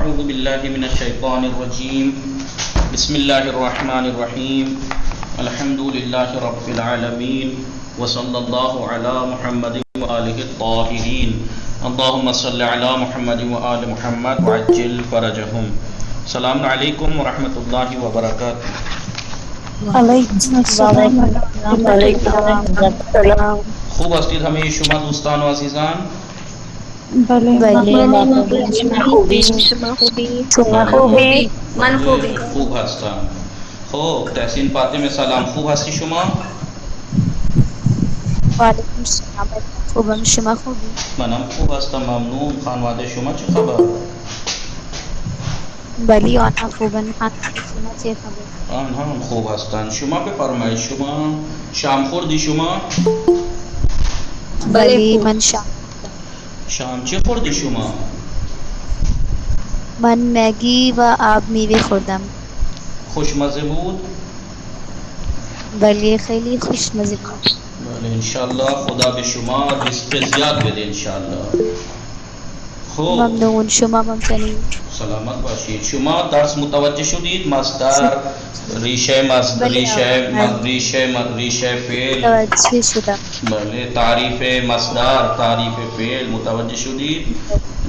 اعوذ باللہ من الشیطان الرجیم بسم اللہ الرحمن الرحیم الحمد للہ رب العالمین وصلی اللہ علی محمد وآلہ الطاہرین اللہم صلی علی محمد وآل محمد وعجل فرجہم. السلام علیکم ورحمۃ اللہ وبرکاتہ. خوب هستید همه شما دوستان و عزیزان؟ بله من خوبی. خوب هستم. خب تحسین فاطمه سلام، خوب هستی شما؟ وعلیکم السلام. خوبم، شما خوبی؟ منم خوب هستم، ممنون. خانواده شما چه خبر؟ بلی آنها خوبن. خانواده شما چه خبر؟ آنها هم خوب هستند. شما بفرمایید، شما شام خوردی شما؟ بلی من شام چه خوردی شما؟ من مگی و آب میوه خوردم. خوشمزه بود؟ بلی خیلی خوشمزه بود. بله انشالله خدا به شما رزق زیاد بده انشالله. خب ممنون. شما ممتنی. سلامت باشید. شما درس متوجه شدید؟ مصدر، ریشه مصدر، ریشه فعل، توجه شدم. بله تعریف مصدر، تعریف فعل متوجه شدید؟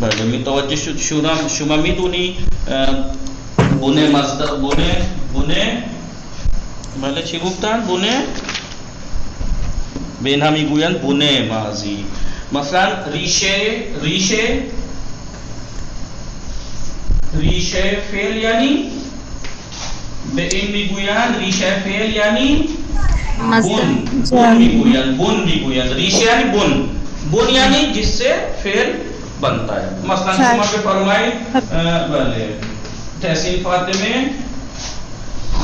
بله متوجه شدم. شما میدونی بونه مصدر، بونه بله چی گفتن؟ بونه به اینها میگویند بونه ماضی. مثلا ریشه فعل یعنی به این میگویند ریشه فعل یعنی بن میگویند ریشه یعنی بن یعنی جس سے فعل بنتا ہے. مثلا شما بفرمایید بله تحسین فاطمه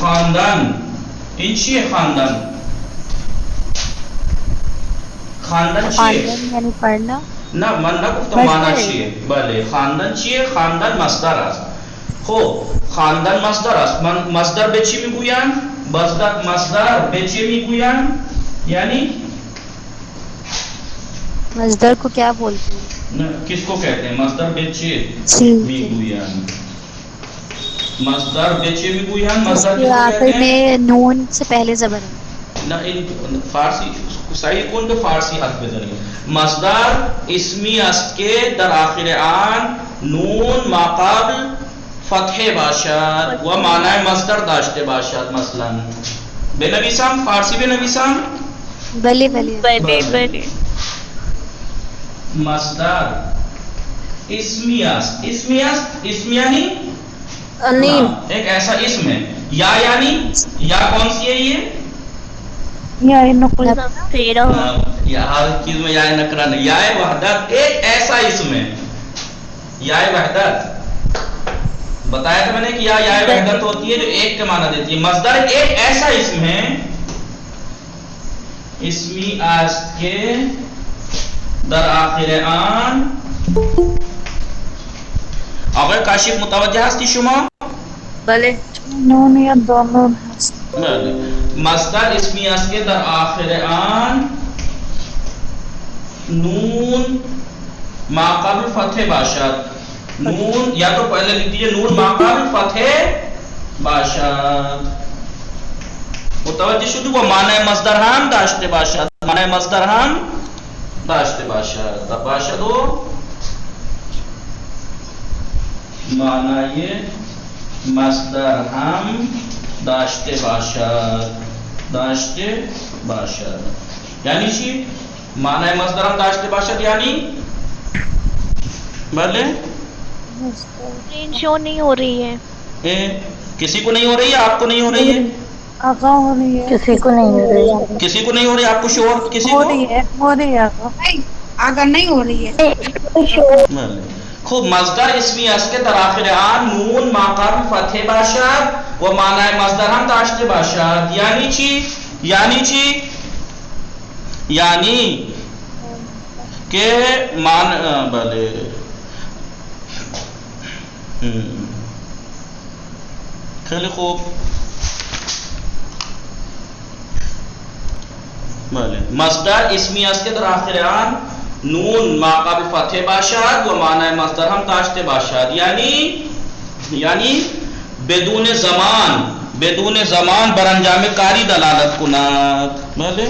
خاندان، این چیه خاندان؟ خاندان چیه؟ یعنی پڑھنا. نه من نگفتم معنی چیه. بله خاندان چیه؟ خاندان مصدر است. خب خاندان مصدر است. مصدر به چی میگویند؟ مصدر به چی میگویند؟ یعنی مصدر کو کیا بولتے ہیں؟ کس کو کہتے ہیں مصدر به چی میگویند؟ مصدر به چی میگویند؟ مصدر کس کو آخر کہتے ہیں؟ میں نون سے پہلے زبر ہے. نه این فارسی صحیح کن به فارسی حرف بزنید. مصدر اسمی است که در آخر آن نون ماقبل فتحه باشد و معنای مصدر داشته باشد. مثلا بنویسم، فارسی بنویسم. بلی بلی. مصدر اسمی است. اسم یعنی ایک ایسا اسم ہے. یا یعنی یا کون سی ہے یہ؟ یا نقل یا ہر چیز میں یا نکرہ نہیں. یا وحدت ایک ایسا اسم ہے. یا وحدت بتایا تھا میں نے کہ یا وحدت ہوتی ہے جو ایک کے معنی دیتی ہے. مصدر ایک ایسا اسم ہے اسمی است کے در آخر آن. آقای کاشف متوجه هستی شما؟ بله. نون یا دو نون هست. بله. مصدر اسمی است که در آخر آن نون ما قبل فتح باشد. نون یا تو پہلے لکھ دیجیے نون ما قبل فتح باشد. متوجه شدی؟ و معنی مصدر هم داشته باشد. معنی مصدر هم داشته باشد. باشد و معنی مصدر هم داشته باشد. یعنی چی؟ معنی مصدر هم داشته باشد یعنی بله شو نہیں ہو رہی ہے. کسی کو نہیں ہو رہی ہے؟ آپ کو نہیں ہو رہی ہے؟ آقا ہو رہی ہے. کسی کو نہیں ہو رہی ہے. کسی کو نہیں ہو رہی ہے؟ آپ کو شور کسی کو ہو رہی ہے آقا. آگا نہیں ہو رہی ہے. بله. خب مصدر اسمی است که در آخر آن نون ما قبل فتح باشد و معنی مصدر هم داشته باشد. یعنی چی؟ یعنی که بله خیلی خوب. بله مصدر اسمی است که در آخر آن نون ما قبل فتح باشد و معنی مصدر هم داشته باشد. یعنی یعنی بدون زمان بر انجام کاری دلالت کند. بھلے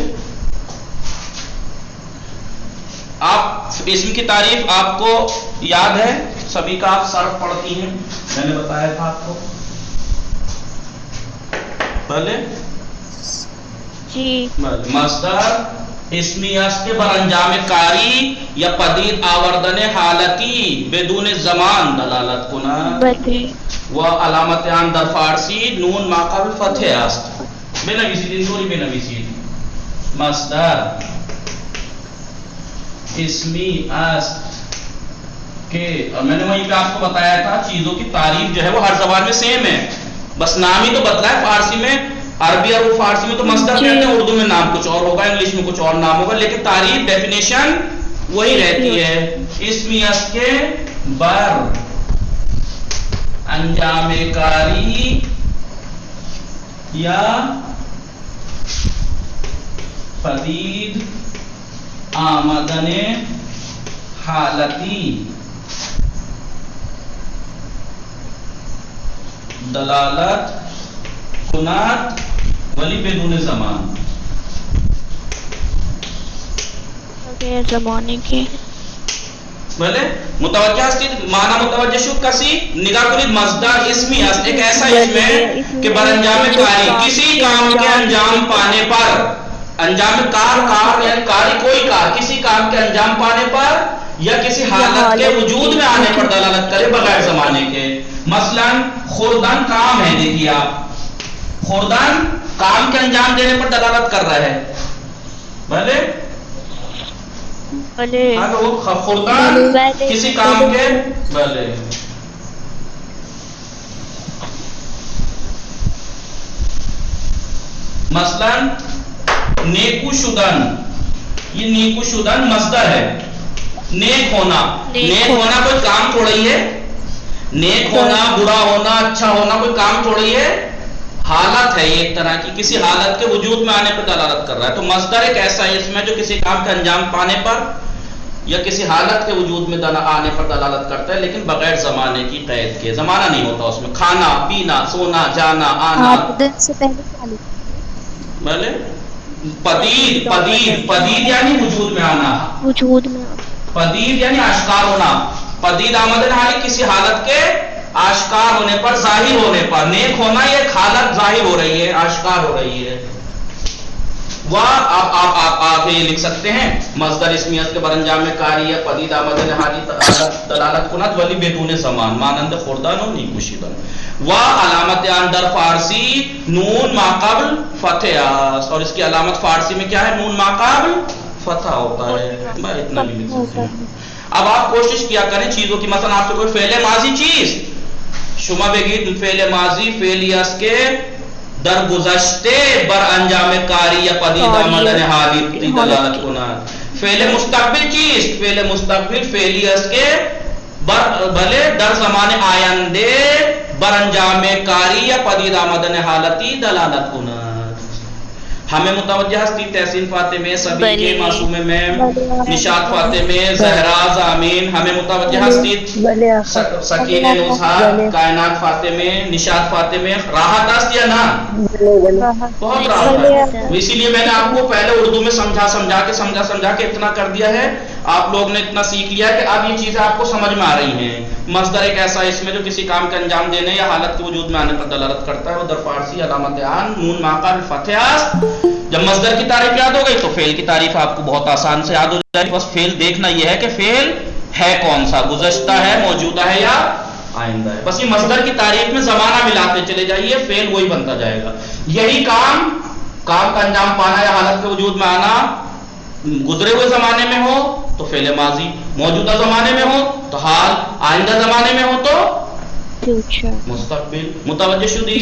آپ اسم کی تعریف آپ کو یاد ہے سبھی کا، آپ صرف پڑھتی ہیں، میں نے بتایا تھا آپ کو. بھلے جی. مصدر اسمی است کے بر انجام کاری یا پدید آوردن حالتی بدون زمان دلالت کند و علامت آن در فارسی نون ما قبل فتح است. بنویسید این طوری بنویسید. مصدر اسمی است کہ، اور میں نے وہیں پہ آپ کو بتایا تھا چیزوں کی تعریف جو ہے وہ ہر زبان میں سیم ہے، بس نام ہی تو بدلا ہے. فارسی میں، عربی اور فارسی میں تو مصدر کہتے ہیں، اردو میں نام کچھ اور ہوگا، انگلش میں کچھ اور نام ہوگا، لیکن تعریف ڈیفینیشن وہی رہتی ہے. اسمی است کے بر انجام کاری یا پدید آمدن حالتی دلالت کنات ولی بدون زمان. بغیر زمانے کے. بھلے متوجہ ہستید، معنی متوجہ شد کسی نگاہ کنید. مصدر اسمی است ایک ایسا اسم ہے کہ بر انجام کاری، کسی کام کے انجام پانے پر، انجام کار یعنی کاری کوئی کار، کسی کام کے انجام پانے پر یا کسی حالت کے وجود میں آنے پر دلالت کرے بغیر زمانے کے. مثلا خوردن کام ہے، دیکھیے آپ خوردن کام کے انجام دینے پر دلالت کر رہا ہے. بھلے خوردن کسی کام کے، بھلے مثلا نیکو شدن، یہ نیکو شدن مصدر ہے. نیک ہونا، نیک ہونا کوئی کام تھوڑی ہے، نیک ہونا، برا ہونا، اچھا ہونا کوئی کام تھوڑی ہے، حالت ہے. یہ ایک طرح کی کسی حالت کے وجود میں آنے پر دلالت کر رہا ہے. تو مصدر ایک ایسا اسم ہے جو کسی کام کا انجام پانے پر یا کسی حالت کے وجود میں آنے پر دلالت کرتا ہے، لیکن بغیر زمانے کی قید کے. زمانہ نہیں ہوتا اس میں. کھانا، پینا، سونا، جانا، آنا. بھلے پدید یعنی وجود میں آنا، پدید یعنی آشکار ہونا. پدید آمدن حالی کسی حالت کے آشکار ہونے پر، ظاہر ہونے پر. نیک ہونا یہ ایک حالت ظاہر ہو رہی ہے، آشکار ہو رہی ہے. آپ یہ لکھ سکتے ہیں مصدر اسمیت کے بر انجام کاری یا پدید آمدن حالی دلالت کنات ولی بدون زمان مانند خوردن و نیکو شدن. و علامت آن در فارسی نون ما قبل فتح است، اور اس کی علامت فارسی میں کیا ہے؟ نون ما قبل فتح ہوتا ہے. اتنا بھی لکھ سکتے ہیں. اب آپ کوشش کیا کریں چیزوں کی، مثلا آپ سے کوئی فعل ماضی چیز شما بگید فعل ماضی فعلی است کے در گذشتے بر انجام کاری یا پدید آمدن حالی دلالت کنند. فعل مستقبل چیز، فعل مستقبل فعلی است کے بھلے در زمان آینده بر انجام کاری یا پدید آمدن حالتی دلالت کنند. ہمیں متوجہ ہستی تحسین فاطمہ، سبھی کے معصوم میم، نشاط فاطمہ، زہرا، زامین، ہمیں متوجہ ہستی سکینہ نوزہا، کائنات فاطمہ، نشاط فاطمہ. راحت است یا نا؟ بہت راحت ہے. اسی لیے میں نے آپ کو پہلے اردو میں سمجھا کے اتنا کر دیا ہے، آپ لوگ نے اتنا سیکھ لیا کہ اب یہ چیزیں آپ کو سمجھ میں آ رہی ہیں. مصدر ایک ایسا اسم ہے جو کسی کام کا انجام دینے یا حالت کے وجود میں آنے پر دلالت کرتا ہے. وہ در فارسی علامت آن نون ما قبل فتح است. جب مصدر کی تعریف یاد ہو گئی تو فعل کی تعریف آپ کو بہت آسان سے یاد ہو جائے گی. بس فعل دیکھنا یہ ہے کہ فعل ہے کون سا، گزشتہ ہے، موجودہ ہے یا آئندہ ہے. بس یہ مصدر کی تعریف میں زمانہ ملاتے چلے جائیے، فعل وہی بنتا جائے گا. یہی کام کا انجام پانا یا حالت کے وجود میں آنا گزرے ہوئے زمانے میں ہو تو فعل ماضی، موجودہ زمانے میں ہو تو حال، آئندہ زمانے میں ہو تو مستقبل. متوجہ شدی؟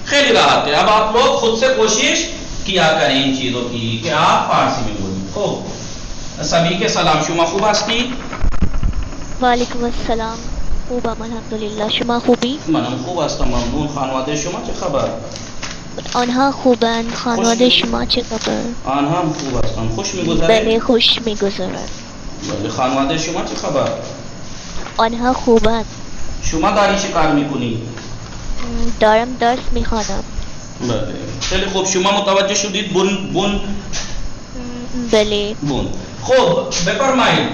خیلی راحت ہے. اب آپ لوگ خود سے کوشش کیا کریں ان چیزوں کی کہ آپ فارسی میں بولیں. خوب، سبھی کے سلام. شما خوب ہستی؟ وعلیکم السلام. خوبم الحمدلله. شما خوبی؟ منم خوب هستم ممنون. خانواده شما چه خبر؟ آنها خوبند. خانواده شما چه خبر؟ آنها هم خوب هستند. خوش می‌گذرد؟ بله خوش می‌گذرد. بله خانواده شما چه خبر؟ آنها خوبند. شما داری چه کار میکنی؟ دارم درس میخوانم. بله خیلی خوب. شما متوجه شدید بون بله. بون. خب بفرمایید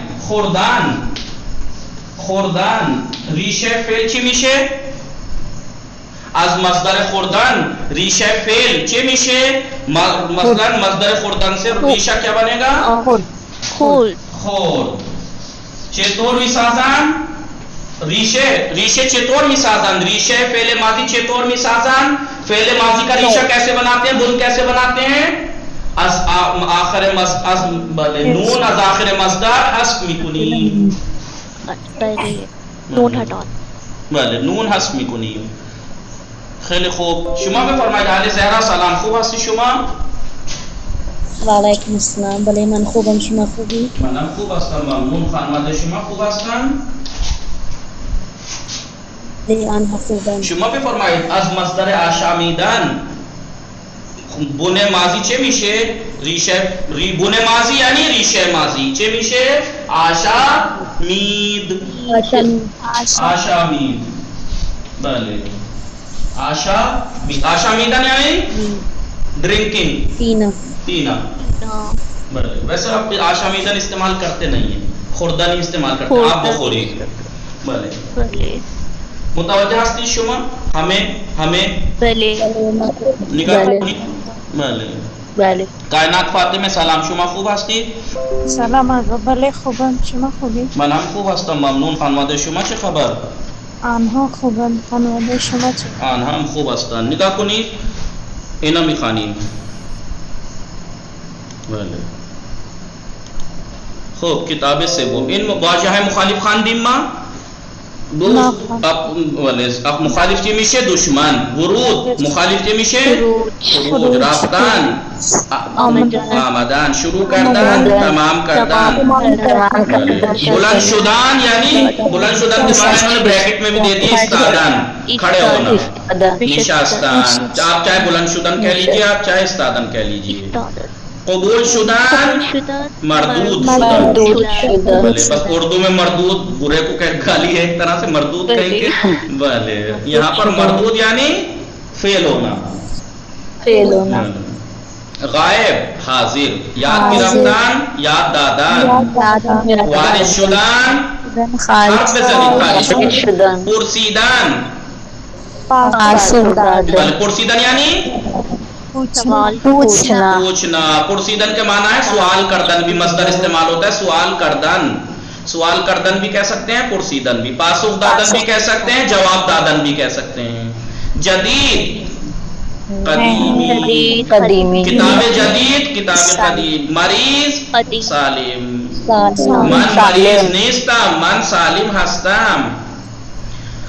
خوردن ریشه فعل چی میشه؟ از مصدر خوردن ریشه فعل چی میشه؟ مثلا مصدر خوردن سے ریشه کیا بنے گا؟ خورد. چطور میسازن؟ ریشه چطور میسازن؟ ریشه فعل ماضی چطور میسازن؟ فعل ماضی کا ریشہ کیسے بناتے ہیں؟ بن کیسے بناتے ہیں؟ از آخر نون از آخر مصدر حذف میکنیم. نون ہٹان. بله نون حذف میکنیم. خیلی خوب. شما بفرمایید اهل زهرا سلام، خوب هستی شما؟ و علیکم السلام. بله من خوبم، شما خوبی؟ منم خوب هستم ممنون. خانواده شما خوب هستن؟ بله آنها خوبم. شما بفرمایید از مصدر آشامیدن بن ماضی چه میشه؟ بن ماضی یعنی ریشه ماضی چه میشه؟ آشامید. بله آشامیدن یعنی ڈرنکنگ، پینا. بله ویسے آپ آشامیدن استعمال کرتے نہیں ہیں، خوردن ہی استعمال کرتے ہیں، آپ بخوری. بله متوجه هستی شما؟ ہمیں بله. نگاه کنید. بله کائنات فاطمه سلام، شما خوب هستی؟ سلام آقا. بله خوبم، شما خوبی؟ من هم خوب هستم ممنون. خانواده شما چه خبر؟ آنها خوبم. خانواده شما چه؟ آنها هم خوب هستند. نگاه کنید اینا میخوانیم. بله خب کتاب سوم این واژه مخالف خواندیم ما. اب مخالف چی میشه؟ دشمن. ورود مخالف چی میشه؟ خروج. رفتن آمدن. شروع کردن تمام کردن. بلند شدن یعنی بلند شدن کے معنی انہوں نے بریکٹ میں بھی دے دی استادن، کھڑے ہونا. نشستن آپ چاہے بلند شدن کہہ لیجئے، آپ چاہے استادن کہہ لیجئے. قبول شدن مردود شدن. بس اردو میں مردود برے کو گالی ہے ایک طرح سے، مردود کہیں گے. بلے یہاں پر مردود یعنی فیل ہونا. غائب حاضر. یاد گرفتن یاد دادن. وارث شدن حرف بزنید شدن. پرسیدن. بلے پرسیدن یعنی پوچھنا. پرسیدن کے معنی ہے سوال کردن، بھی مصدر استعمال ہوتا ہے سوال کردن. سوال کردن بھی کہہ سکتے ہیں، پرسیدن بھی. پاسخ دادن بھی کہہ سکتے ہیں، جواب دادن بھی کہہ سکتے ہیں. جدید قدیمی. کتاب جدید کتاب قدیم. مریض سالم. من مریض نیستم، من سالم هستم.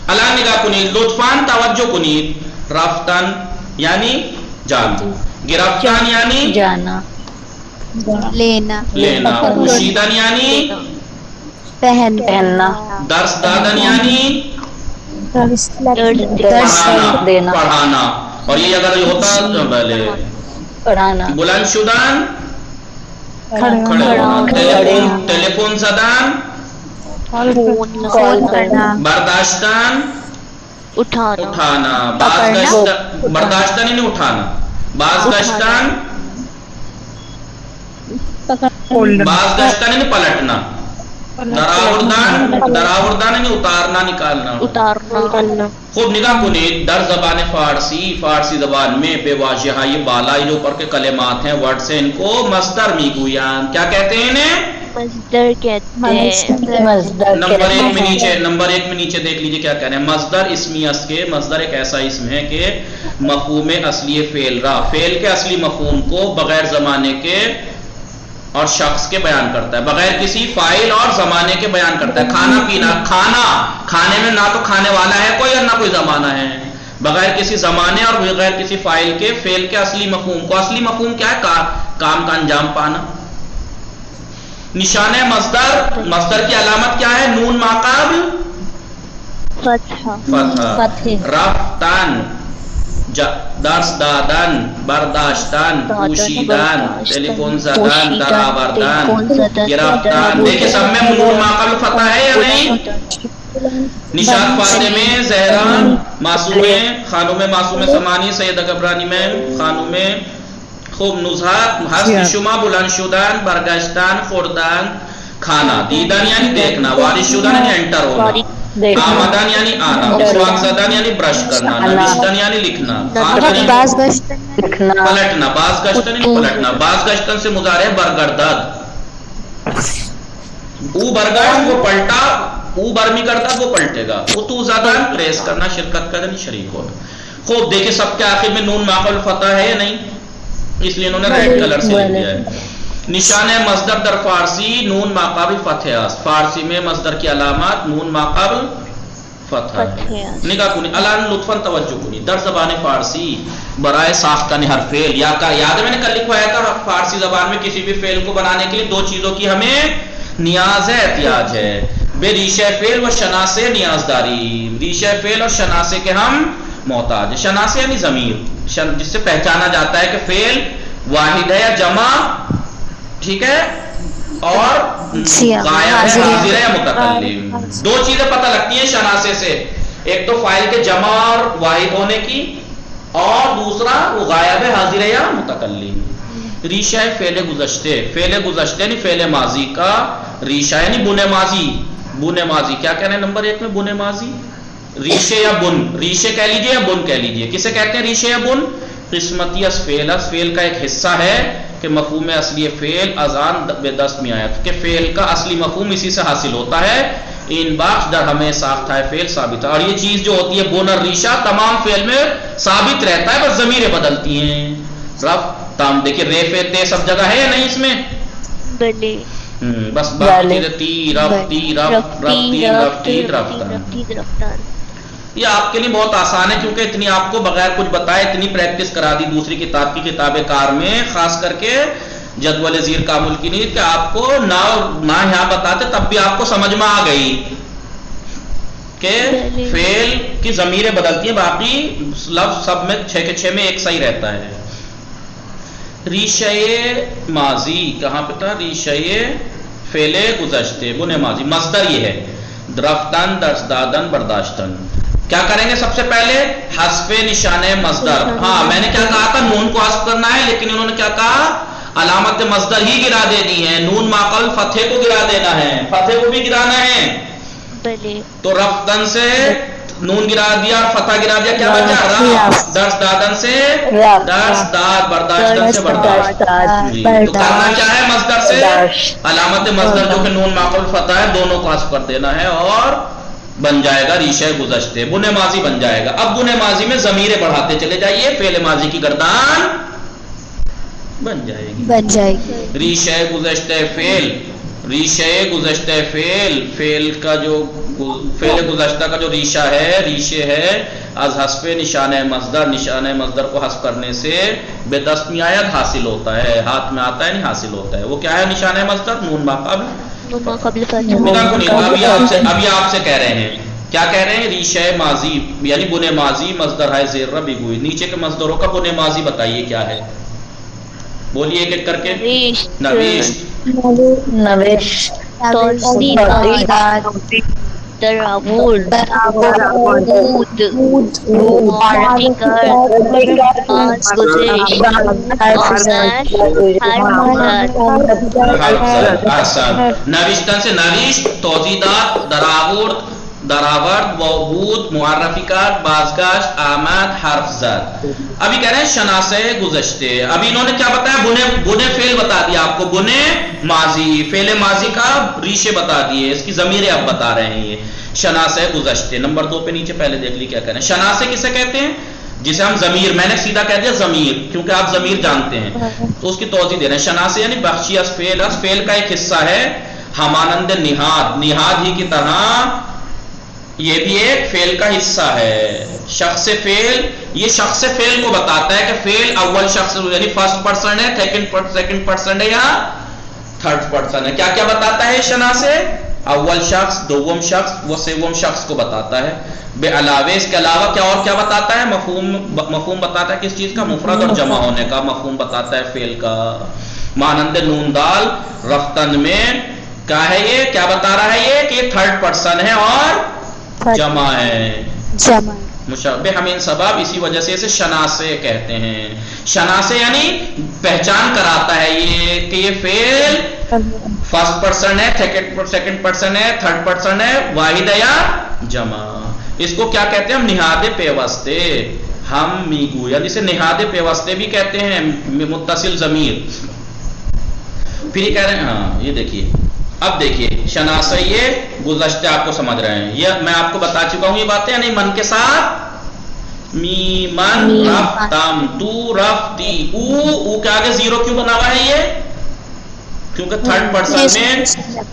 الان نگاه کنید لطفاً توجه کنید. رفتن یعنی جانا. گرفتن یعنی جانا. لینا. پوشیدن یعنی پہننا. درس دادن یعنی پڑھانا. اور یہ اگر ہوتا پہلے پڑھانا. بلند شدن کھڑے ہونا. ٹیلی فون زدن برداشتن اٹھانا. برداشتن یعنی اٹھانا. بازگشتن یعنی پلٹنا. دراوردن یعنی اتارنا نکالنا. خوب نگاہ کنید در زبان فارسی زبان میں بے واضح یہ بالا جو اوپر کے کلمات ہیں ورڈ سے ان کو مصدر میگویان. کیا کہتے ہیں انہیں؟ مصدر کہتے ہیں. نمبر ایک میں نیچے دیکھ لیجئے کیا کہہ رہے ہیں. مصدر اسمی اس کے. مصدر ایک ایسا اسم ہے کہ مفہوم اصلی فعل فعل کے اصلی مفہوم کو بغیر زمانے کے اور شخص کے بیان کرتا ہے، بغیر کسی فاعل اور زمانے کے بیان کرتا ہے. کھانا پینا. کھانے میں نہ تو کھانے والا ہے کوئی اور نہ کوئی زمانہ ہے. بغیر کسی زمانے اور بغیر کسی فاعل کے فعل کے اصلی مفہوم کو. اصلی مفہوم کیا ہے؟ کام کا انجام پانا. نشان مصدر کی علامت کیا ہے؟ نون ما قبل فتح. رفتن درس دادن، برداشتن، پوشیدن، ٹیلیفون زدن، درآوردن، گرفتن. دیکھیں سب میں نون ما قبل فتح ہے یا نہیں؟ نشاط فاطمہ، زہرا، معصومہ، خانم معصومہ ثمانی، سیدہ گبرانی میم، خانم خوب نزہت، حسب شما، بلند شدن، برگشتن، خوردن، کھانا، دیدن یعنی دیکھنا، وارد شدن یعنی انٹر ہونا، آمدن یعنی آنا، مسواک زدن یعنی برش کرنا، نوشتن یعنی لکھنا، باز گشتن پلٹنا، باز گشتن یعنی پلٹنا. باز گشتن سے مضارع برگردد، او برگشت وہ پلٹا، او برمی کرتا وہ پلٹے گا. اتو زدن پریس کرنا، شرکت کرنا یعنی شریک ہونا. خوب دیکھیں سب کے آخر میں نون ما قبل فتح ہے یا نہیں؟ اس لیے انہوں نے ریڈ کلر سے لکھ دیا ہے. نشان مصدر در فارسی نون ما قبل فتح است. فارسی میں مصدر کی علامات نون ما قبل فتح ہے. نگاہ کنی الان لطفاً توجہ کنی. در زبان فارسی برائے ساختن ہر فعل یا کا یاد ہے میں نے کل لکھوایا تھا، فارسی زبان میں کسی بھی فعل کو بنانے کے لیے دو چیزوں کی ہمیں نیاز ہے، احتیاج ہے. بے ریشہ فعل و شناسے نیازداری. ریشہ فعل اور شناسے کے ہم محتاج ہیں. شناسے یعنی ضمیر، جس سے پہچانا جاتا ہے کہ فعل واحد ہے یا جمع، ٹھیک ہے، اور غائب ہے، حاضر ہے یا متکلم. دو چیزیں پتہ لگتی ہیں شناسے سے، ایک تو فاعل کے جمع اور واحد ہونے کی، اور دوسرا وہ غائب ہے، حاضر ہے یا متکلم. ریشہ فعل گزشتے، فعل گزشتے یعنی فعل ماضی کا ریشہ یعنی بن ماضی. بن ماضی کیا کہنا ہے نمبر 1 میں؟ بن ماضی. ریشے یا بن، ریشے کہہ لیجئے یا بن کہہ لیجئے. کسے کہتے ہیں ریشے یا بن؟ قسمتی از فعل، از فعل کا ایک حصہ ہے کہ مفہوم اصلی فعل ازان بے دست میں آیا کہ فعل کا اصلی مفہوم اسی سے حاصل ہوتا ہے. ان باخش در ہمیں ساختہ ہے فعل ثابت ہے. اور یہ چیز جو ہوتی ہے بن اور ریشہ تمام فعل میں ثابت رہتا ہے، بس ضمیریں بدلتی ہیں. رفع تام دیکھیں ریفع تے سب جگہ ہے یا نہیں اس میں؟ بلے بس باقی تی رفتی رفتی رفتی رفتن. یہ آپ کے لیے بہت آسان ہے کیونکہ اتنی آپ کو بغیر کچھ بتائے اتنی پریکٹس کرا دی دوسری کتاب کی کتاب کار میں، خاص کر کے جدول زیر کامل کی نہیں، کہ آپ کو نہ یہاں بتاتے تب بھی آپ کو سمجھ میں آ گئی کہ فعل کی ضمیریں بدلتی ہیں، باقی لفظ سب میں 6 کے 6 میں ایک صحیح رہتا ہے. ریشہ ماضی کہاں پہ تھا؟ ریشہ فعل گزشتے بن ماضی. مصدر یہ ہے رفتن، درس دادن، برداشتن. کیا کریں گے سب سے پہلے؟ حذف نشان مصدر. ہاں میں نے کیا کہا تھا؟ نون کو حذف کرنا ہے، لیکن انہوں نے کیا کہا؟ علامت مصدر ہی گرا دینی ہے. نون ما قبل فتح کو گرا دینا ہے، فتح کو بھی گرانا ہے. تو رفتن سے نون گرا دیا اور فتح گرا دیا، کیا بچا؟ درس دادن سے درس داد، برداشتن سے برداشت. تو کرنا کیا ہے؟ مصدر سے علامت مصدر جو کہ نون ما قبل فتح ہے دونوں کو حذف کر دینا ہے اور بن جائے گا ریشہ گزشتے، بن ماضی بن جائے گا. اب بن ماضی میں ضمیریں بڑھاتے چلے جائیے، فعل ماضی کی گردان بن جائے گی. ریشہ گزشتے فعل، ریشہ گزشتے فعل کا جو فعل گزشتہ کا جو ریشہ ہے، ریشے ہے از حذف نشان مصدر. نشان مصدر کو حذف کرنے سے بے دست میں آیت حاصل ہوتا ہے، ہاتھ میں آتا ہے نہیں حاصل ہوتا ہے. وہ کیا ہے نشان مصدر؟ نون ما قبل. ابھی آپ سے کہہ رہے ہیں، کیا کہہ رہے ہیں؟ ریشہ ماضی یعنی بن ماضی مصدر ہے زیر بگوئی. نیچے کے مصدروں کا بن ماضی بتائیے کیا ہے؟ بولیے ایک ایک کر کے. نویش، نویش، تراول، بود، معرفی کر، آز گزش، نوشتن سے نوشت، توضیحات، دراورد، بود، معرفی کر، بازگشت، آمد، حرف زد. ابھی کہہ رہے ہیں شناسے گزشتے. ابھی انہوں نے کیا بتایا؟ بنے فعل بتا دیا آپ کو، بنے ماضی، فعل ماضی کا ریشے بتا دیے، اس کی ضمیریں اب بتا رہے ہیں. یہ شناسے گزشتے نمبر 2 پہ نیچے پہلے دیکھ لی کیا کہہ رہے ہیں. شناسے کسے کہتے ہیں؟ جسے ہم ضمیر، میں نے سیدھا کہہ دیا ضمیر کیونکہ آپ ضمیر جانتے ہیں تو اس کی توضیح دے رہے ہیں. شناسے یعنی بخشی از فعل، از فعل کا ایک حصہ ہے، ہمانند نہاد، نہاد ہی کی طرح یہ بھی ایک فعل کا حصہ ہے. شخص فعل، یہ شخص فعل کو بتاتا ہے کہ فعل اول شخص یعنی فرسٹ پرسن ہے، سیکنڈ پرسن ہے یا تھرڈ پرسن ہے. کیا کیا بتاتا ہے شناسے؟ اول شخص دوم شخص و سوم شخص کو بتاتا ہے. بے علاوہ اس کے علاوہ کیا اور کیا بتاتا ہے؟ مفہوم بتاتا ہے کس چیز کا؟ مفرد اور جمع ہونے کا مفہوم بتاتا ہے فعل کا. مانند نون دال رفتن میں کیا ہے؟ یہ کیا بتا رہا ہے؟ یہ کہ تھرڈ پرسن ہے اور جمع ہے. جمع مشبہ ہمین سبب، اسی وجہ سے اسے شناسے کہتے ہیں. شناسے یعنی پہچان کراتا ہے یہ کہ یہ فعل فرسٹ پرسن ہے، سیکنڈ پرسن ہے، تھرڈ پرسن ہے، واحد ہے یا جمع. اس کو کیا کہتے ہیں ہم؟ نہاد پیوستے. ہم میگو یعنی اسے نہاد پیوستے بھی کہتے ہیں، متصل ضمیر. پھر یہ کہہ رہے ہیں ہاں یہ دیکھیے، اب دیکھیے شناسہ یہ گزشتہ آپ کو سمجھ رہے ہیں، یہ میں آپ کو بتا چکا ہوں یہ باتیں، یعنی من کے ساتھ می من رفتم تو رفتی او کے آگے زیرو کیوں بنا ہوا ہے؟ یہ کیونکہ تھرڈ پرسن میں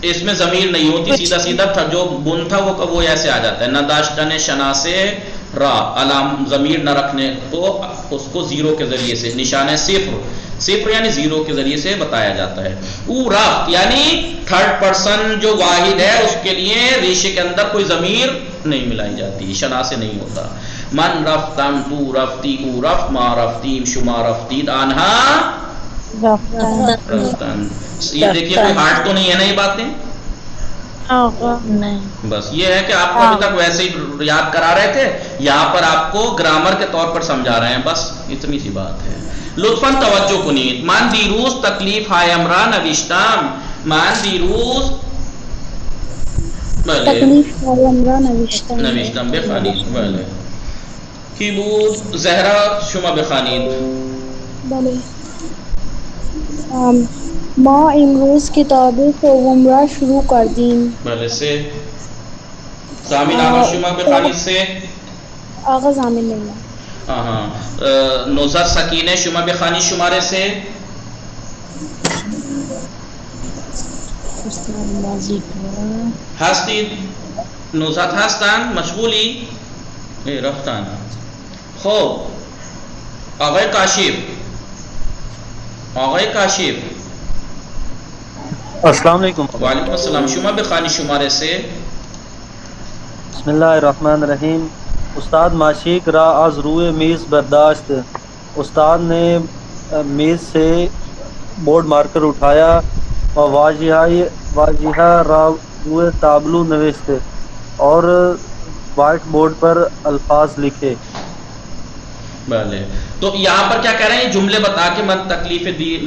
اس میں ضمیر نہیں ہوتی، سیدھا سیدھا جو بن تھا وہ ایسے آ جاتا ہے. نداشتن شناسے را علام ضمیر نہ رکھنے تو اس کو زیرو کے ذریعے سے نشانہ صفر یعنی زیرو کے ذریعے سے بتایا جاتا ہے. او رفت یعنی تھرڈ پرسن جو واحد ہے اس کے لیے ریشے کے اندر کوئی ضمیر نہیں ملائی جاتی، شناسے نہیں ہوتا. من رفتم تو رفتی او رفت ما رفتیم شما رفتید آنہا رفتن. یہ دیکھیے کوئی ہارڈ تو نہیں ہے نا یہ باتیں؟ نہیں. بس یہ ہے کہ آپ کو ابھی تک ویسے ہی یاد کرا رہے تھے، یہاں پر آپ کو گرامر کے طور پر سمجھا رہے ہیں، بس اتنی سی بات ہے. لطفاً توجہ کنید. من دیروز تکلیف های امرا نوشتم. من دیروز تکلیف های امرا نوشتم بخوانید. بله کی بود؟ زهرا شما بخوانید. بله. ما امروز کتاب سوم را شروع کردیم. بله سے زامین آقا شما بخوانید. سے آقا زامین لیلا. نوزاد سکینه شما بخوانید شماره سے. هستید؟ نوزاد هستند؟ مشغولی؟ رفتن. خب آقای کاشف السلام علیکم. وعلیکم السلام. شما بخوانی شماره سے. بسم اللہ الرحمن الرحیم. استاد ماشیک را از روی میز برداشت. استاد نے میز سے بورڈ مارکر اٹھایا اور واجہہ را روی تابلو نوشت اور وائٹ بورڈ پر الفاظ لکھے. بله تو یہاں پر کیا کہہ رہے ہیں؟ جملے بتا کے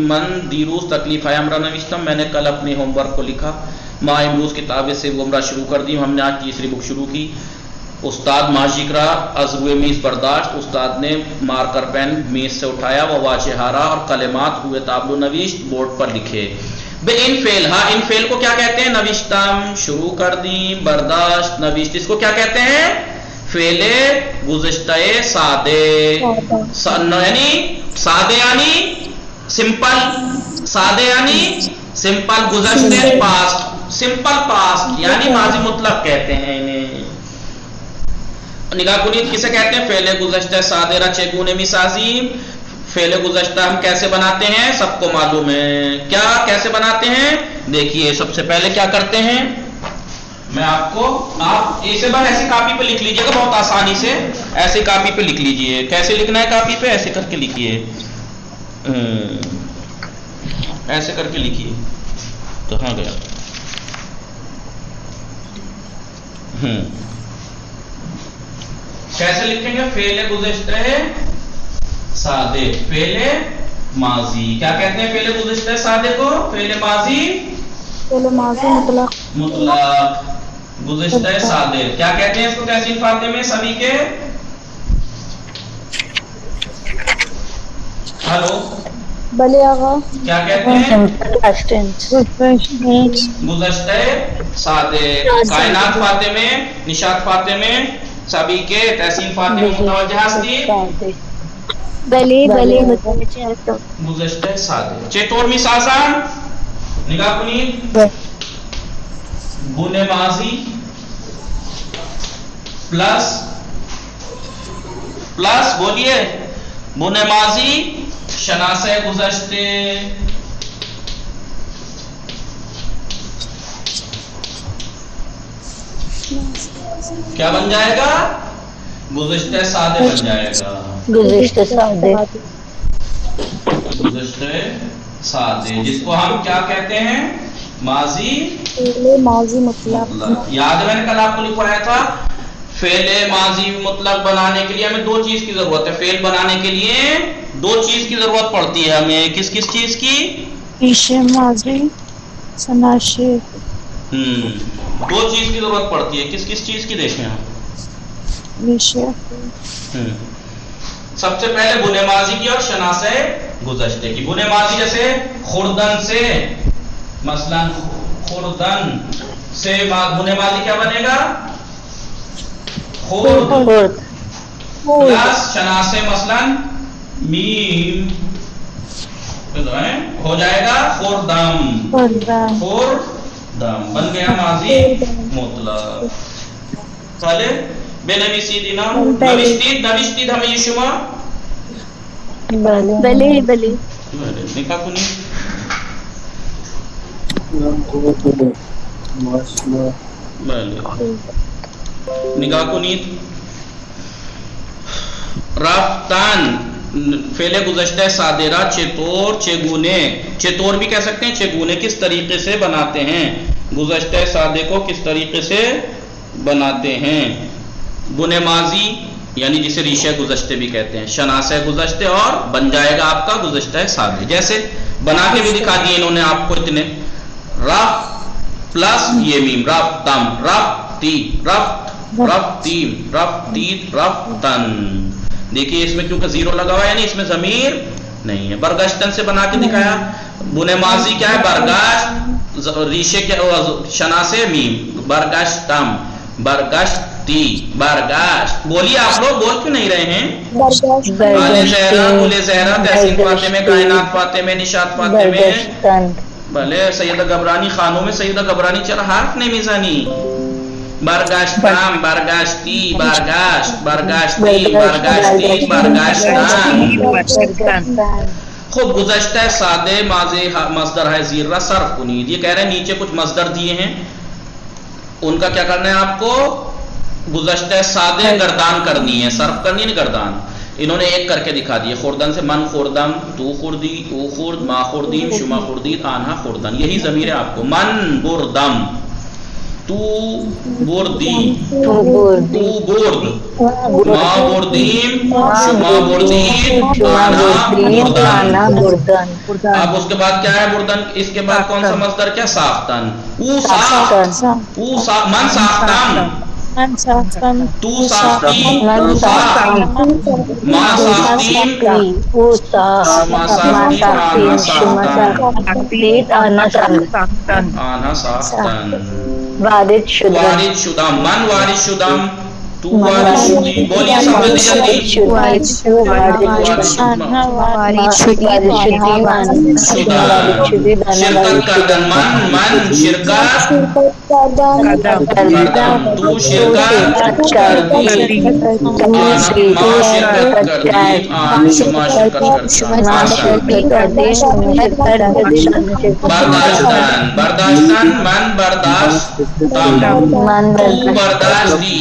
من دیروز تکلیف ہے امرا نوشتم، میں نے کل اپنے ہوم ورک کو لکھا. ما امروز کتاب سے امرا شروع کر دی، ہم نے آج تیسری بک شروع کی. استاد ماشکرا از روئے میز برداشت، استاد نے مارکر پین میز سے اٹھایا، وہ واجہارا اور کلمات ہوئے تابلو نوشت بورڈ پر لکھے. بے ان فعل، ہاں ان فعل کو کیا کہتے ہیں؟ نوشتم شروع کر دی، برداشت نوشت، اس کو کیا کہتے ہیں؟ فعل گزشتہ سادے. یعنی سادے یعنی سمپل، سادے یعنی سمپل، گزشتہ پاسٹ، سمپل پاسٹ یعنی ماضی مطلق کہتے ہیں انہیں. نگاہ کنید کسے کہتے ہیں؟ فعل گزشتہ سادے را چگونے میسازیم. فعل گزشتہ ہم کیسے بناتے ہیں سب کو معلوم ہے. کیا کیسے بناتے ہیں؟ دیکھیے سب سے پہلے کیا کرتے ہیں، میں آپ کو اسے بار ایسی کاپی پہ لکھ لیجئے گا بہت آسانی سے. ایسی کاپی پہ لکھ لیجئے. کیسے لکھنا ہے کاپی پہ؟ ایسے کر کے لکھیے، ایسے کر کے لکھیے. کہاں گیا؟ کیسے لکھیں گے؟ فعل گزشتہ سادے، فعل ماضی. کیا کہتے ہیں فعل گزشتہ سادے کو؟ فعل ماضی مطلق گزشتہ سادے. کیا کہتے ہیں اس کو تحسین فاتح میں سبھی کے؟ ہلو بلے آقا کیا کہتے ہیں؟ گزشتہ سادے. کائنات فاتح میں، نشاط فاتح میں سبھی کے تحسین فاتح متوجہ ہستی بلے متوجہ گزشتہ سادے. چطور مثاسان نگاہ کنید. بن ماضی پلس بولیے بن ماضی شناسہ گزشتے. کیا بن جائے گا؟ گزشتہ سادے بن جائے گا. گزشتہ سادے. گزشتہ سادے جس کو ہم کیا کہتے ہیں؟ ماضی ماضی مطلق. یاد ہے میں نے کل آپ کو لکھوایا تھا فعل ماضی مطلق بنانے کے لیے ہمیں دو چیز کی ضرورت ہے. فعل بنانے کے لیے دو چیز کی ضرورت پڑتی ہے ہمیں. کس کس چیز کی؟ پیشے ماضی سناشے. دو چیز کی ضرورت پڑتی ہے. کس کس چیز کی دیکھیں ہم؟ پیشے سب سے پہلے بنے ماضی کی اور شناسہ گزشتے کی. بنے ماضی جیسے خوردن سے، مثلا خوردن سے بنے ماضی کیا بنے گا؟ خورد پلس شناسے مثلا میم ہو جائے گا خوردم. خوردم بن گیا ماضی مطلق. چلے بنویسید نوشتید همه شما؟ بله بله. نکاح کنید. بله نگاه کنید. رفتن فعل گزشتہ سادہ را چطور چگونے. چطور بھی کہہ سکتے ہیں، چگونے کس طریقے سے بناتے ہیں. گزشتہ سادے کو کس طریقے سے بناتے ہیں. بنے ماضی یعنی جسے ریشہ گزشتے بھی کہتے ہیں، شناسہ گزشتے، اور بن جائے گا آپ کا گزشتہ سادے. جیسے بنا کے بھی دکھا دیے انہوں نے آپ کو اتنے. رفت پلس یہ میم رفتم، رفتی، رفت، رفتیم، رفتید، رفتن. دیکھیے اس میں کیونکہ زیرو لگا ہوا ہے یعنی اس میں ضمیر نہیں ہے. برگشتن سے بنا کے دکھایا. بنے ماضی کیا ہے؟ برگشت، ریشے کے شناسے میم، برگشتم، برگشتی، برگشت. بولیے آپ لوگ بول کیوں نہیں رہے ہیں؟ آل زہرا، گل زہرا، تحسین فاطمہ، کائنات فاطمہ، نشاط فاطمہ. بھلے سیدہ گبرانی خانوں میں سیدہ گبرانی چلا حرف نہیں میزانی. برگشتم، برگشتی، برگشت، برگشتی، برگشتی، برگشتن. خوب گزشتہ سادے ماضی مصدر ہے زیر را صرف کنید. یہ کہہ رہے ہیں نیچے کچھ مصدر دیے ہیں، ان کا کیا کرنا ہے آپ کو؟ گزشتہ سادے گردان کرنی ہے، صرف کرنی ہے گردان. انہوں نے ایک کر کے دکھا دیے. خوردن سے من خوردم، تو خوردی، او خورد، ما خوردیم، شما خوردید، آنہا خوردن. یہی ضمیر ہے آپ کو. من بردم، تو بردی، تو برد، ما بردیم، شما بردید، آنہا بردن. اب اس کے بعد کیا ہے بردن؟ اس کے بعد کون سا مصدر کیا؟ ساختن. او ساخت، او ساخت، من ساختم، تو ساختی، او ساخت، ما ساختیم، شما ساختید، آنہا ساختن. آنہا ساختن. وارد شدم، وارد شدم، من وارد شدم، تو وارد شدی. بولیے سب جلدی. شرکت کردن، من شرکت کردم، تو شرکت کردی، ما شرکت کردی، شما شرکت کردی. برداشتن، برداشتن، من برداشتم، تو برداشتی،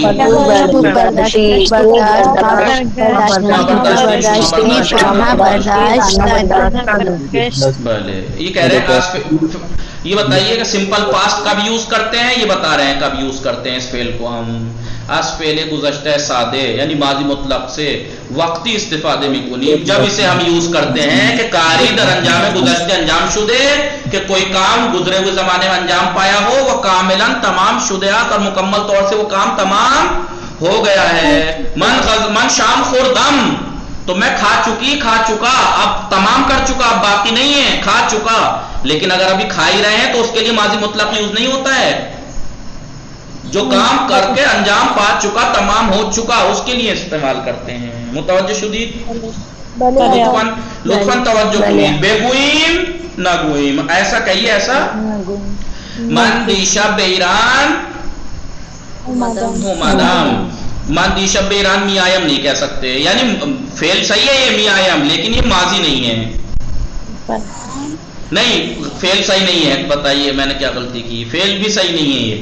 یہ کہہ رہے ہیں. یہ بتائیے کہ سمپل پاسٹ کب یوز کرتے ہیں؟ یہ بتا رہے ہیں کب یوز کرتے ہیں اس فعل کو ہم. اس فعل گزشتہ سادے یعنی ماضی مطلق سے وقتی استفادے میں کنیم جب اسے ہم یوز کرتے ہیں کہ کاری در انجام گزشتہ انجام شدے، کہ کوئی کام گزرے ہوئے زمانے میں انجام پایا ہو، وہ کاملاً تمام شدیات اور مکمل طور سے وہ کام تمام ہو گیا ہے. من شام خوردم، تو میں کھا چکا، اب تمام کر چکا، اب باقی نہیں ہے، کھا چکا. لیکن اگر ابھی کھا ہی رہے ہیں تو اس کے لیے ماضی مطلق یوز نہیں ہوتا ہے. جو کام کر کے انجام پا چکا، تمام ہو چکا، اس کے لیے استعمال کرتے ہیں. متوجہ شدید؟ لطفاً توجہ کنید. بے گوئیم نہ گوئیم، ایسا کہیے. ایسا من دیشب ایران مدام. من دیشب ایران می آیم نہیں کہہ سکتے، یعنی فعل صحیح ہے یہ می آیم، لیکن یہ ماضی نہیں ہے. نہیں فعل صحیح نہیں ہے. بتائیے میں نے کیا غلطی کی؟ فعل بھی صحیح نہیں ہے یہ.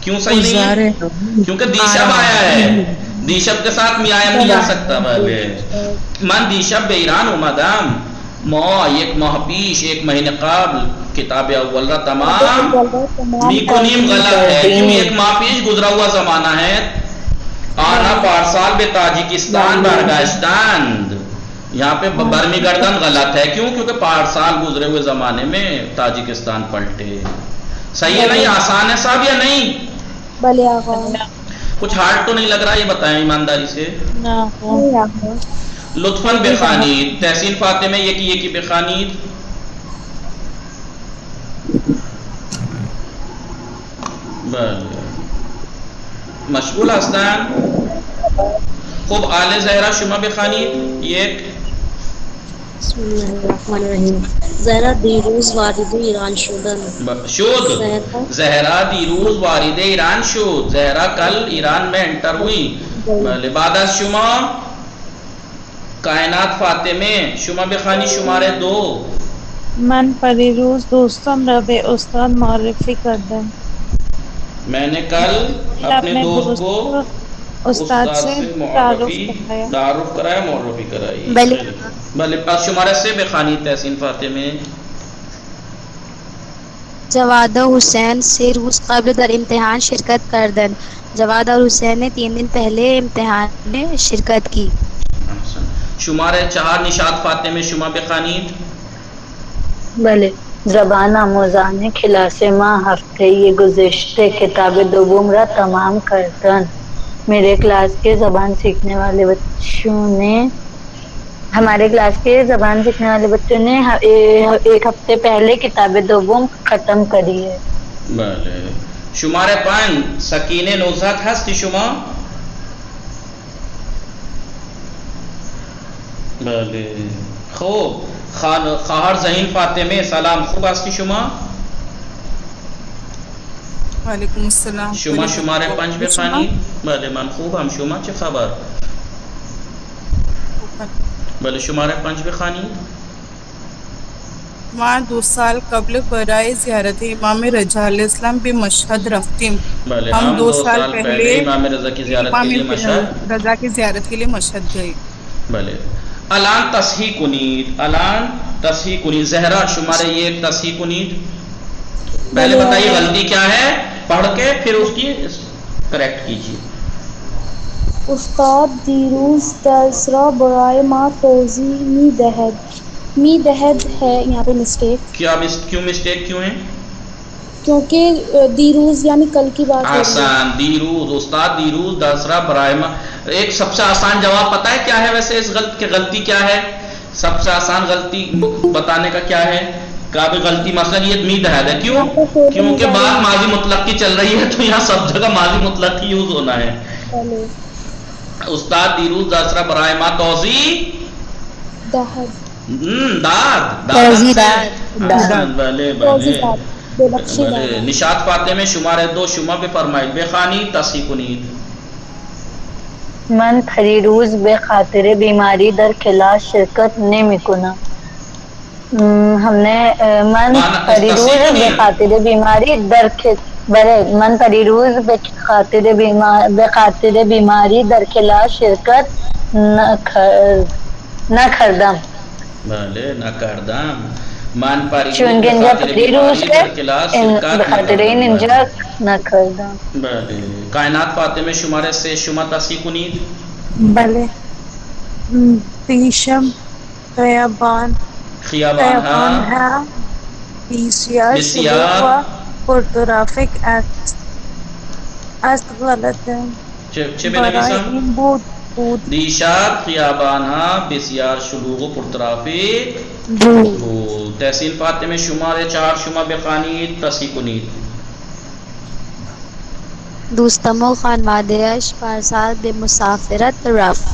کیوں صحیح نہیں ہے؟ کیونکہ دیشب آیا ہے، دیشب کے ساتھ میایم نہیں آ سکتا. بھلے من دیشب به ایران اومدم، ما یک ماه پیش، ایک مہینے قبل کتاب اول را تمام میکنیم غلط ہے. کیوں؟ ایک ماہ پیش گزرا ہوا زمانہ ہے. آنا پارسال به تاجکستان برگشتند، یہاں پہ برمی گردن غلط ہے. کیوں؟ کیونکہ پارسال گزرے ہوئے زمانے میں تاجکستان پلٹے. صحیح ہے نہیں؟ آسان ہے صاحب یا نہیں؟ بلے آقا. کچھ ہارڈ تو نہیں لگ رہا؟ یہ بتائیں ایمانداری سے. نہ لطفاً بخانید، تحسین فاطمہ یکی بخانید. بله مشغول هستن؟ خب آل زهرا شما بخوانید. یک. بسم الله الرحمن الرحیم. زهرا دیروز وارد ایران شدن. شد. زهرا دیروز وارد ایران شد. زهرا کل ایران میں انٹر ہوئی. بله بعد از شما کائنات فاطمه شما بخوانی شماره 2. من پریروز دوستم را به استاد معرفی کردم. میں نے کل اپنے دوست کو استاد سے تعارف کرایا، معرفی کرائی. بھلے پاس شمارہ سے بخانی تحسین فاطمہ. جواد حسین سے روز قبل در امتحان شرکت کردن. جواد اور حسین نے 3 دن پہلے امتحان میں شرکت کی. شمارہ 4 نشاط فاطمہ شما بخانید. بله زبان آموزان کلاس ما ہفتے گزشتے کتاب دوم را تمام کردن. میرے کلاس کے زبان سیکھنے والے بچوں نے ہمارے کلاس کے زبان سیکھنے والے بچوں نے ایک ہفتے پہلے کتاب دوم ختم کری ہے. بله شماره 5 سکینه نوزاد هستی شما؟ بله خوب. خواهر ذهین فاطمه سلام، خوب هستی شما؟ وعلیکم السلام. شما شماره 5 بخوانید. بله من خوبم، شما چه خبر؟ بله شماره 5 بخوانید. ما 2 سال قبل برای زیارت امام رضا علیہ السلام به مشهد رفتیم. بله ہم 2 سال پہلے امام رضا کی زیارت کے لیے مشهد رضا کی زیارت کے لیے مشهد گئے. بله الان تصحیح کنید. الان تصحیح کنید. زہرا شمارے 1 تصحیح کنید. پہلے بتائیے غلطی کیا ہے، پڑھ کے پھر اس کی کریکٹ کیجیے. استاد دیروز درس را برای ما توضیح می دهد ہے. یہاں پہ مسٹیک. کیوں مسٹیک کیوں ہے؟ کیونکہ دیروز یعنی کل کی بات ہے. آسان. دیروز استاد دیروز درس را برای ما. ایک سب سے آسان جواب پتہ ہے کیا ہے ویسے اس غلطی کیا ہے؟ سب سے آسان غلطی بتانے کا کیا ہے؟ کافی غلطی مثلا یہ امید ہے. کیوں؟ کیونکہ بات ماضی مطلق کی چل رہی ہے تو یہاں سب جگہ ماضی مطلق کی یوز ہونا ہے. استاد دیروز درس را برای ما توضیح داد. نشاط فاطمه شماره 2 شما بفرمایید. بخوانید تصحیح کنید. من پریروز به خاطر بیماری در کلاس شرکت نمی کنم. ہم نے من پریروز به خاطر بیماری من پریروز به خاطر بیماری در کلاس شرکت نکردم. بله نکردم. من چون که اینجا پریروز به خاطر این اینجا نکردم. بله کائنات فاطمه شماره 3 شما تصحیح کنید. بله پیشم خیابان ها بسیار شلوغ و پرترافیک است. غلطه. چه بنویسم؟ دیشب خیابان ها بسیار شلوغ و پرترافیک بود. تحسین فاطمه شماره 4 شما بخوانید. تصحیح کنید. دوستم و خانواده‌اش پارسال به مسافرت رفت.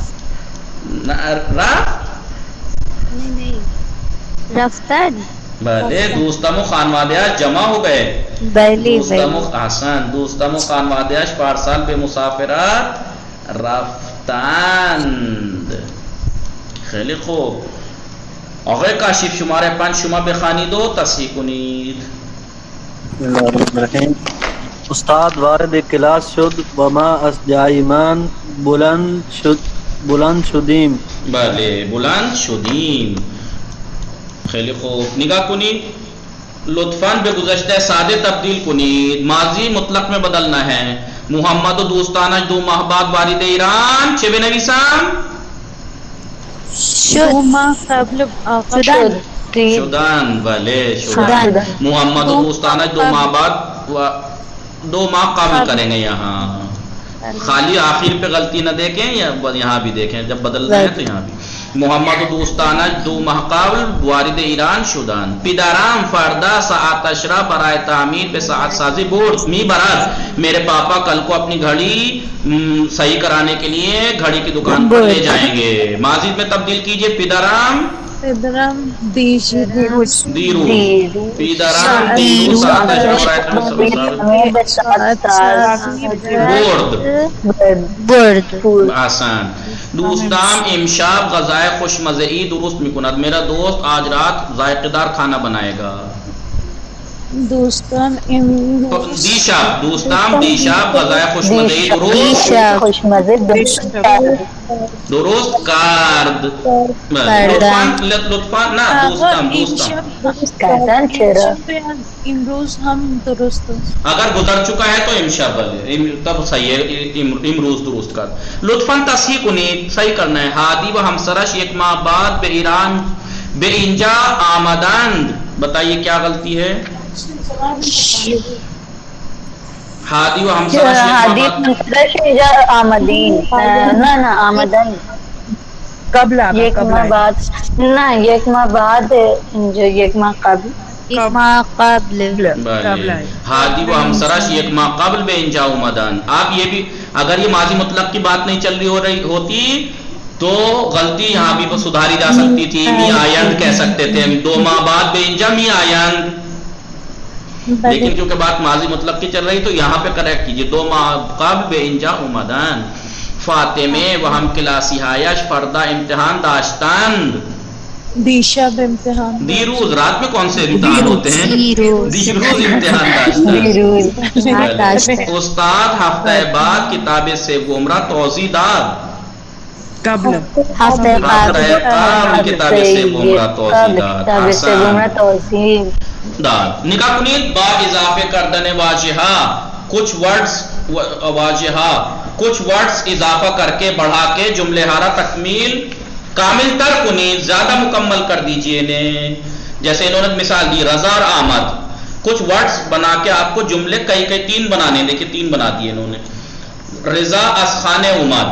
رفتن. بله دوستم و خانواده‌اش جمع ہو گئے. دوستم و خانواده‌اش پارسال به مسافرت رفتند. خیلی خوب. آقای کاشف شماره 5 شما بخوانید و تصحیح کنید. بسم الله الرحمن الرحیم. استاد وارد کلاس شد و ما از جایمان بلند شدیم. بله بلند شدیم. خیلی خوب نگاه کنید لطفاً به گذشته ساده تبدیل کنید. ماضی مطلق میں بدلنا ہے. محمد و دوستانش 2 ماه بعد وارد ایران چه بنویسم؟ شد 2 ماه قبل آغاز شدن. بله شدن. محمد و دوستانش 2 ماه بعد 2 ماه قبل کریں گے. یہاں خالی آخر پہ غلطی نہ دیکھیں یا یہاں بھی دیکھیں جب بدلنا ہے تو یہاں بھی. محمد و دوستانش 2 ماه قبل وارد ایران شدن. پدرم فردا ساعت 10 برای تعمیر به ساعت سازی برد میبرد. میرے پاپا کل کو اپنی گھڑی صحیح کرانے کے لیے گھڑی کی دکان پر لے جائیں گے. ماضی میں تبدیل کیجئے پدرم پدرم دیروز پدرم دیروز ساعت 10 برد. آسان. دوستام امشب غذای خوشمزه‌ای درست میکند. میرا دوست آج رات ذائقه دار کھانا بنائے گا. دوستان دیشب دوستام دیشب غذای خوشمزه‌ای درست کرد. لطفاً نه دوستام امروز ہم درست اگر گزر چکا ہے تو امشب تب صحیح ہے. امروز درست کر. لطفاً تصحیح کنید صحیح کرنا ہے. ہادی و ہمسرش 1 ماه بعد به ایران به اینجا آمدند. بتائیے کیا غلطی ہے؟ ہادی و ہمسرش آمدین نہ آمدن قبل 1 ماه بعد نہ 1 ماه بعد جو 1 ماه قبل ہادی و ہمسرش 1 ماه قبل به اینجا اومدن. آپ یہ بھی اگر یہ ماضی مطلق کی بات نہیں چل رہی ہوتی تو غلطی یہاں بھی سدھاری جا سکتی تھی. می آیند کہہ سکتے تھے 2 ماه بعد به اینجا می آیند. لیکن کیونکہ بات ماضی مطلق کی چل رہی تو یہاں پہ کریکٹ کیجئے 2 ماه قبل به اینجا اومدن. فاطمه و هم کلاسی هایش فردا امتحان داشتند. دیشب امتحان دیروز رات میں کون سے امتحان ہوتے ہیں؟ دیروز امتحان داشتند. استاد ہفتہ بعد کتاب سوم را توضیح داد. قبل ہفتہ بعد کتاب سوم را توضیح داد. نگاہ کنید با اضافه کردن واژه‌ها کچھ ورڈز اضافہ کر کے بڑھا کے جملے ہارا تکمیل کامل تر کنید زیادہ مکمل کر دیجئے انہیں. جیسے انہوں نے مثال دی رضا اور آمد. کچھ ورڈز بنا کے آپ کو جملے کئی 3 بنانے. دیکھیں 3 بنا دیے انہوں نے. رضا از خانه اومد.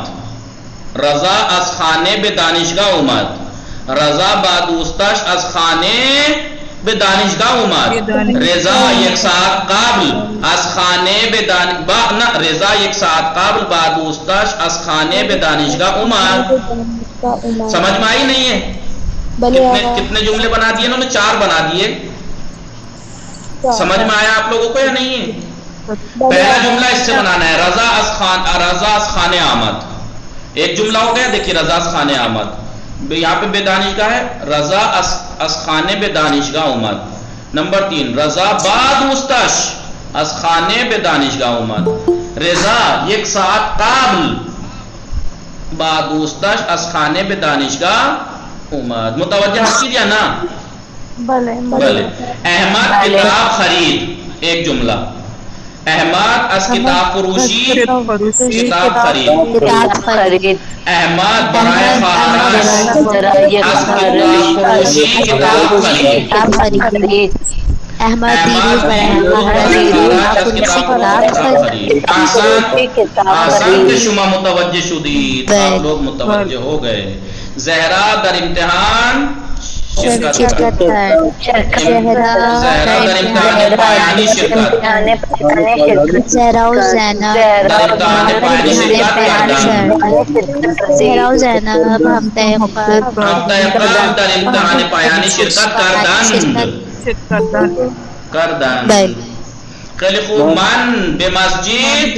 رضا از خانه به دانشگاه اومد. رضا با دوستش از خانه به دانشگاه اومد. رضا 1 ساعت قبل از خانه به رضا 1 ساعت قبل با دوستش از خانه به دانشگاه اومد. سمجھ میں آئی نہیں ہے؟ کتنے جملے بنا دیے انہوں نے؟ 4 بنا دیے. سمجھ میں آیا آپ لوگوں کو یا نہیں ہے؟ پہلا جملہ اس سے بنانا ہے رضا از خانه آمد. ایک جملہ ہو گیا. دیکھیے رضا از خانه آمد. یہاں پہ بے دانشگاہ ہے. رضا از خانه به دانشگاه اومد. نمبر 3 رضا با دوستش از خانه به دانشگاه اومد. رضا 1 ساعت قبل با دوستش از خانه به دانشگاه اومد. متوجہ ہستی یا نا؟ بلے. احمد کتاب خرید. ایک جملہ. احمد از کتاب فروشی کتاب خرید. احمد برای خواهرش از کتاب فروشی کتاب خرید. احمد دیروز برای خواهرش کتاب خرید. آسان کہ شما متوجہ شدید. آپ لوگ متوجہ ہو گئے. زہرا در امتحان شرکت. زہرا در امتحان پایانی شرکت. زہرا و زینب در امتحان پایانی شرکت کردند. زہرا و زینب ہفتہ قبل در امتحان پایانی شرکت کردند. خیلی خوب. من به مسجد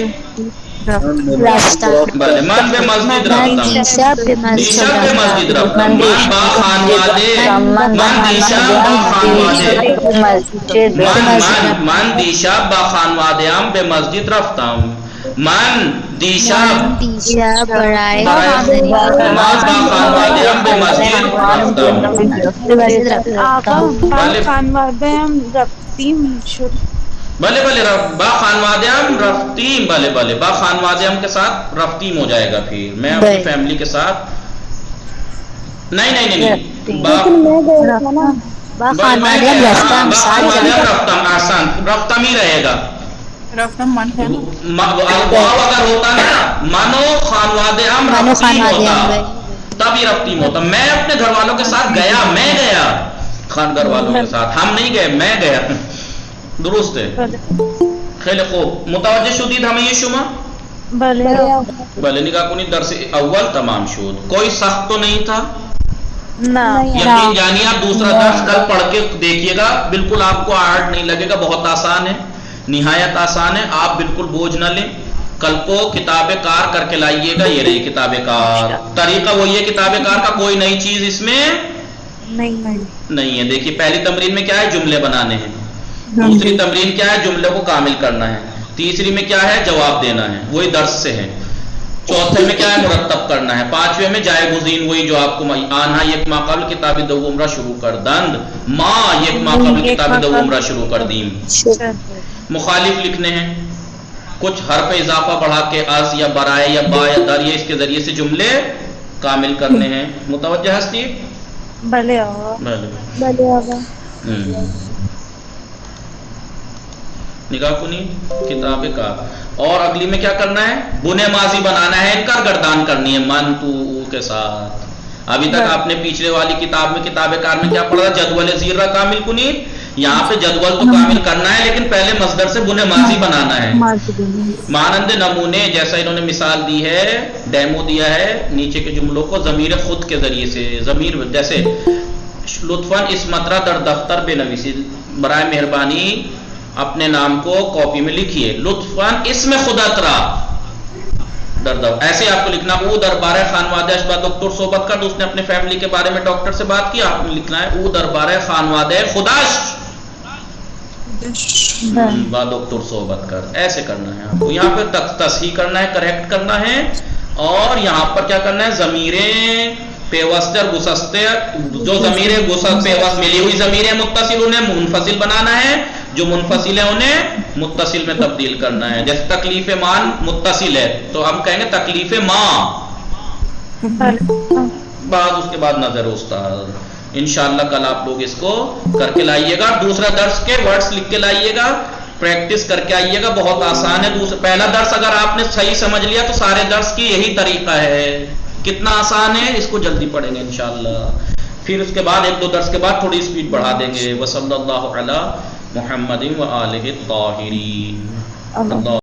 رفتہ بلے من بے مسجد رفتم دیشا بے دیشا مسجد بے مسجد رفتم من با خانوادے من دیشا با خانوادے من دیشا با خانوادیام بے مسجد رفتم من دیشا دیشا برائے من با خانوادیام بے مسجد رفتم آقا با خانواده‌ام رفتیم شد. بلے بلے با خانوادیام رفتیم بلے بلے با خانوادیام کے ساتھ رفتیم ہو جائے گا پھر میں اپنی فیملی کے ساتھ نہیں با خانوادیام رفتم رفتم آسان رفتم ہی رہے گا رفتم من ہے نا واو اگر ہوتا نا منو خانوادیام رفتیم ہوتا تب ہی رفتیم ہوتا میں اپنے گھر والوں کے ساتھ گیا میں گیا خان گھر والوں کے ساتھ ہم نہیں گئے میں گیا درست ہے خیلی خوب متوجہ شدید ہمیں یہ شما بلے نگاہ کنی درس اول تمام شد کوئی سخت تو نہیں تھا یقین جانیے آپ دوسرا درس کل پڑھ کے دیکھیے گا بالکل آپ کو ہارڈ نہیں لگے گا بہت آسان ہے نہایت آسان ہے آپ بالکل بوجھ نہ لیں کل کو کتاب کار کر کے لائیے گا یہ رہی کتاب کار طریقہ وہی ہے کتاب کار کا کوئی نئی چیز اس میں نہیں ہے دیکھیے پہلی تمرین میں کیا ہے جملے بنانے ہیں دوسری تمرین کیا ہے جملے کو کامل کرنا ہے تیسری میں کیا ہے جواب دینا ہے وہی درس سے ہے چوتھے میں کیا ہے مرتب کرنا ہے پانچویں میں جائے گزین وہی جو آپ کو آنا یک ما قبل کتاب دو عمرہ شروع کر دند ما یک ما قبل کتاب دو عمرہ شروع کر دیم مخالف لکھنے ہیں کچھ حرف اضافہ بڑھا کے از یا برائے یا با یا در یہ اس کے ذریعے سے جملے کامل کرنے ہیں متوجہ ہستی بلے نگاہ کنی کتاب کا اور اگلی میں کیا کرنا ہے بنے ماضی بنانا ہے انکار گردان کرنی ہے من تو کے ساتھ ابھی تک آپ نے پیچھے والی کتاب میں کتاب کار میں کیا پڑھا جدول زیرہ کامل کنی یہاں پہ جدول تو کامل کرنا ہے لیکن پہلے مصدر سے بنے ماضی بنانا ہے مانند نمونے جیسا انہوں نے مثال دی ہے ڈیمو دیا ہے نیچے کے جملوں کو ضمیر خود کے ذریعے سے ضمیر جیسے لطفاً اس مطرح در دفتر بے نویسی برائے مہربانی اپنے نام کو کاپی میں لکھیے لطفاً اس میں خود اطرا ایسے آپ کو لکھنا او دربار خانوادہ اشبا ڈاکٹر صحبت کر اس نے اپنے فیملی کے بارے میں ڈاکٹر سے بات کی آپ نے لکھنا ہے او دربار خانوادہ خداش با ڈاکٹر صحبت کر ایسے کرنا ہے آپ کو یہاں پہ تصحیح کرنا ہے کریکٹ کرنا ہے اور یہاں پر کیا کرنا ہے ضمیریں پیوستے اور گسستے جو ضمیریں پیوست ملی ہوئی ضمیریں متصل انہیں منفصل بنانا ہے جو منفصل ہے انہیں متصل میں تبدیل کرنا ہے جیسے تکلیف مان متصل ہے تو ہم کہیں گے تکلیف ماں بعد اس کے بعد نظر استاد انشاءاللہ کل آپ لوگ اس کو کر کے لائیے گا دوسرا درس کے ورڈز لکھ کے لائیے گا پریکٹس کر کے آئیے گا بہت آسان ہے پہلا درس اگر آپ نے صحیح سمجھ لیا تو سارے درس کی یہی طریقہ ہے کتنا آسان ہے اس کو جلدی پڑھیں گے انشاءاللہ پھر اس کے بعد ایک دو درس کے بعد تھوڑی اسپیڈ بڑھا دیں گے وصلی اللہ علی محمد و آلہ الطاہرین